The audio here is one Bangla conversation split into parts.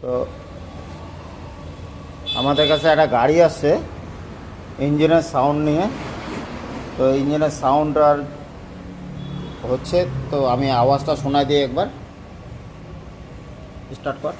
তো আমাদের কাছে একটা গাড়ি আসছে ইঞ্জিনের সাউন্ড নিয়ে। তো ইঞ্জিনের সাউন্ড আর হচ্ছে, তো আমি আওয়াজটা শোনাই দিই একবার। স্টার্ট কর।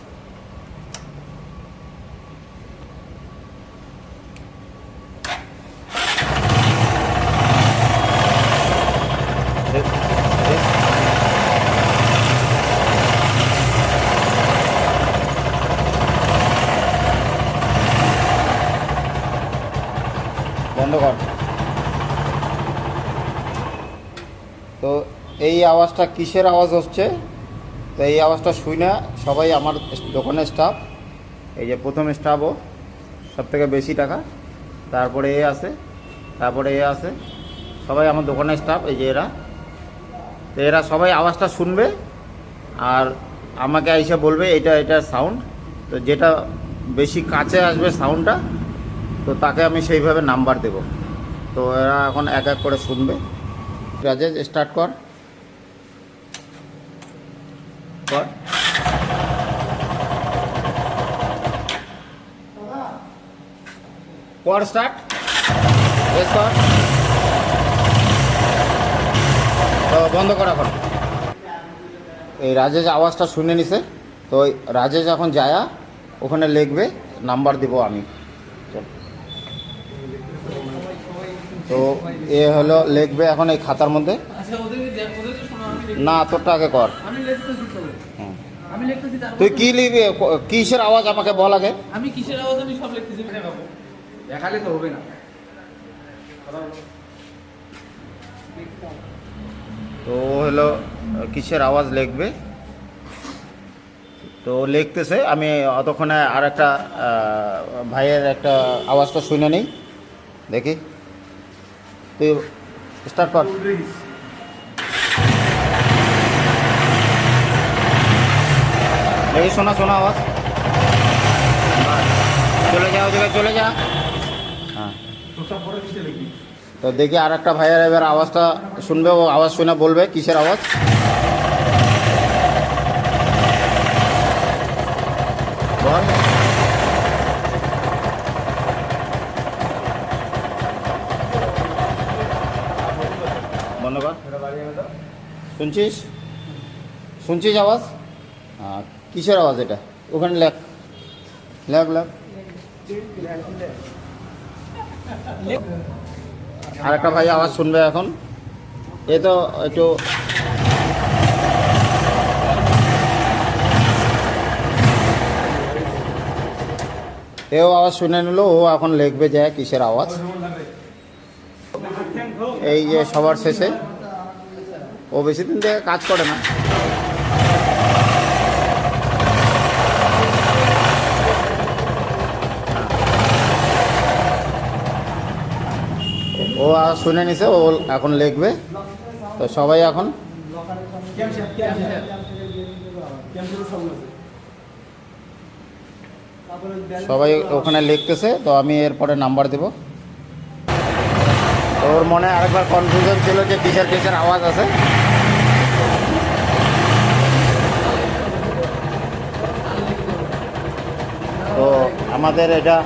বন্ধ কর। তো এই আওয়াজটা কিসের আওয়াজ হচ্ছে? তো এই আওয়াজটা শুই না সবাই, আমার দোকানের স্টাফ। এই যে প্রথম স্টাফও সব থেকে বেশি টাকা, তারপরে এ আছে, তারপরে এ আছে, সবাই আমার দোকানের স্টাফ। এই যে এরা, তো এরা সবাই আওয়াজটা শুনবে আর আমাকে এসে বলবে এটা সাউন্ড। তো যেটা বেশি কাছে আসবে সাউন্ডটা, তো তাকে আমি সেইভাবে নাম্বার দেব। তো এরা এখন এক এক করে শুনবে। রাজেশ স্টার্ট কর। কর। কর স্টার্ট। বেশ কর। তো বন্ধ কর এখন। এই রাজেশ আওয়াজটা শুনে নিছে। তো রাজেশ এখন যায়া ওখানে লিখবে, নাম্বার দেবো আমি। তো এ হলো লিখবে এখন এই খাতার মধ্যে। না, তোরটা আগে কর। তুই কি লিখবি, কিসের আওয়াজ আমাকে বল আগে। আমি কিসের আওয়াজ আমি সব লিখতেছি, দেখালে তো হবে না। তো হলো কিসের আওয়াজ লিখবে। তো লিখতেছে, আমি অতক্ষণে আর একটা ভাইয়ের একটা আওয়াজটা শুনে নেই, দেখি। তুই স্টার্ট কর। দেখি, শোনা শোনা আওয়াজ। চলে যা, ওই জায়গায় চলে যা। হ্যাঁ, তো দেখি আর একটা ভাইয়ের এবার আওয়াজটা শুনবে, ও আওয়াজ শুনে বলবে কিসের আওয়াজ। বল। বন্ধ কর। শুনছিস? শুনছিস আওয়াজ? হ্যাঁ, কিসের আওয়াজ এটা? ওখানে লেখ, লেখ লেখ। আর একটা ভাই আওয়াজ শুনবে এখন। এ তো একটু এও আওয়াজ শুনে নিল, ও এখন লিখবে যে কিসের আওয়াজ। এই যে সবার শেষে, ও বেশি দিন থেকে কাজ করে না। ও আওয়াজ শুনে নিছে, ও এখন লিখবে। তো সবাই এখন সবাই ওখানে লিখতেছে। তো আমি এরপরে নাম্বার দেব। তো ওর মনে আরেকবার কনফিউশন ছিল যে কিসের কিসের আওয়াজ আছে। তো আমাদের এটা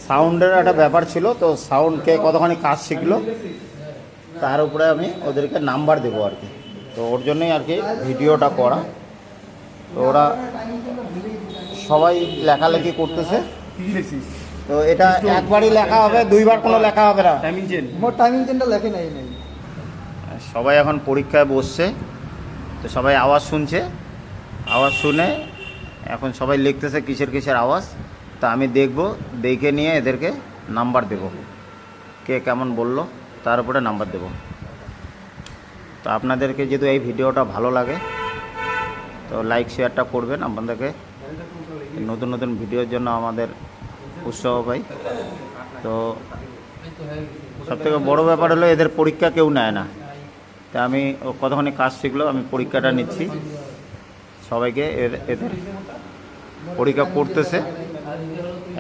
সাউন্ডের একটা ব্যাপার ছিল, তো সাউন্ডকে কতখানি কাজ শিখলো তার উপরে আমি ওদেরকে নাম্বার দেবো আর কি। তো ওর জন্যই আর কি ভিডিওটা করা। তো ওরা সবাই লেখালেখি করতেছে। তো এটা একবারই লেখা হবে, দুইবার কোনো লেখা হবে না। টাইমিং চেনটা লেখে নাই। সবাই এখন পরীক্ষায় বসছে। তো সবাই আওয়াজ শুনছে, আওয়াজ শুনে এখন সবাই লিখতেছে কিসের কিসের আওয়াজ। তা আমি দেখব, দেখে নিয়ে এদেরকে নাম্বার দেব, কে কেমন বলল তার উপরে নাম্বার দেব। তো আপনাদেরকে যদি এই ভিডিওটা ভালো লাগে তো লাইক শেয়ারটা করবেন। আপনাদেরকে নতুন নতুন ভিডিওর জন্য আমাদের উৎসাহ পাই। তো সবথেকে বড় ব্যাপার হলো এদের পরীক্ষা কেউ নেয় না। তা আমি কতখানি কাজ শিখলো, আমি পরীক্ষাটা নিচ্ছি। সবাইকে এদের পরীক্ষা করতেছে।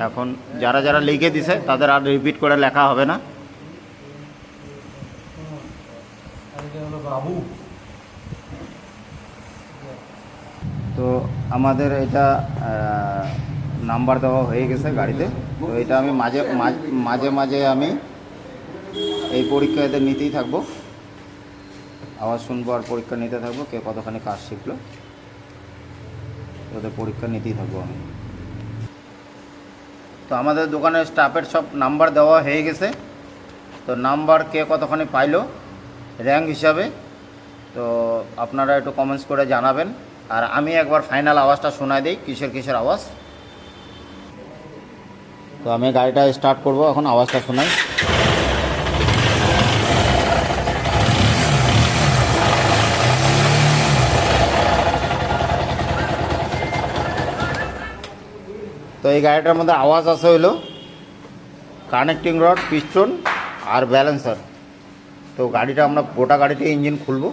এখন যারা যারা লিখে দিছে তাদের আর রিপিট করে লেখা হবে না। বাবু তো আমাদের এটা নাম্বার দেওয়া হয়ে গেছে গাড়িতে। তো এটা আমি মাঝে মাঝে মাঝে আমি এই পরীক্ষা এদের নিতেই থাকবো, আওয়াজ শুনবো আর পরীক্ষা নিতে থাকবো, কে কতখানি কাজ শিখলো ওদের পরীক্ষা নিতেই থাকবো আমি। তো আমাদের দোকানের স্টাফের সব নাম্বার দেওয়া হয়ে গেছে। তো নাম্বার কে কতখানি পাইলো র্যাঙ্ক হিসাবে, তো আপনারা একটু কমেন্টস করে জানাবেন। আর আমি একবার ফাইনাল আওয়াজটা শোনাই দিই, কিসের কিসের আওয়াজ। তো আমি গাড়িটা স্টার্ট করব, এখন আওয়াজটা শোনাই। তো এই গাড়িটার মধ্যে আওয়াজ আছে হইলো কানেক্টিং রড, পিস্টন আর ব্যালেন্সার। তো গাড়িটা আমরা গোটা গাড়িতে ইঞ্জিন খুলবো।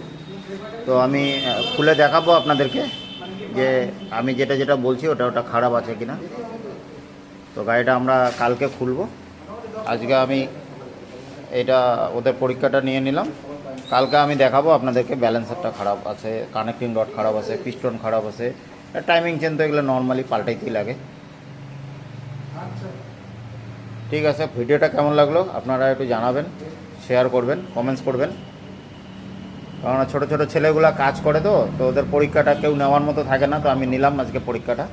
তো আমি খুলে দেখাবো আপনাদেরকে যে আমি যেটা যেটা বলছি ওটা ওটা খারাপ আছে কিনা। তো গাড়িটা আমরা কালকে খুলবো। আজকে আমি এটা ওদের পরীক্ষাটা নিয়ে নিলাম, কালকে আমি দেখাবো আপনাদেরকে ব্যালেন্সারটা খারাপ আছে, কানেক্টিং রড খারাপ আছে, পিস্টন খারাপ আছে। টাইমিং চেন তো এগুলো নর্মালি পাল্টাইতেই লাগে। ঠিক আছে, ভিডিওটা কেমন লাগলো আপনারা একটু জানাবেন, শেয়ার করবেন, কমেন্টস করবেন। কারণ ছোটো ছোটো ছেলেগুলো কাজ করে, তো ওদের পরীক্ষাটা কেউ নেওয়ার মতো থাকে না। তো আমি নিলাম আজকে পরীক্ষাটা,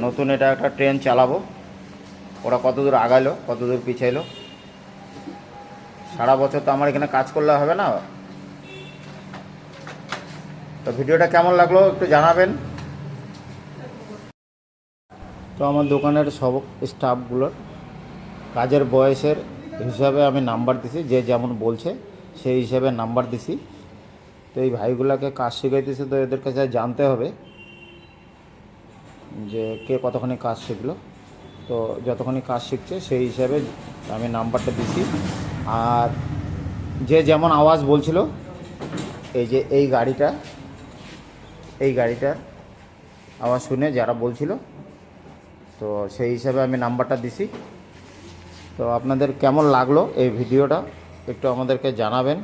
নতুন এটা একটা ট্রেন চালাবো। ওরা কতদূর আগাইলো, কতদূর পিছাইলো, সারা বছর তো আমার এখানে কাজ করলে হবে না। তো ভিডিওটা কেমন লাগলো একটু জানাবেন। তো আমার দোকানের সব স্টাফগুলোর কাজের বয়সের হিসাবে আমি নাম্বার দিছি, যে যেমন বলছে সেই হিসাবে নাম্বার দিছি। তো এই ভাইগুলোকে কাজ শিখাইতেছে, তো এদের কাছে জানতে হবে যে কে কতখানি কাজ শিখলো। তো যতখানি কাজ শিখছে সেই হিসাবে আমি নাম্বারটা দিছি। আর যে যেমন আওয়াজ বলছিল, এই যে এই গাড়িটার আওয়াজ শুনে যারা বলছিল, তো সেই হিসাবে আমি নাম্বারটা দিছি। তো আপনাদের কেমন লাগলো এই ভিডিওটা একটু আমাদেরকে জানাবেন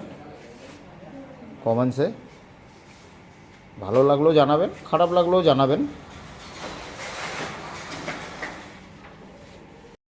কমেন্টসে। ভালো লাগলেও জানাবেন, খারাপ লাগলেও জানাবেন।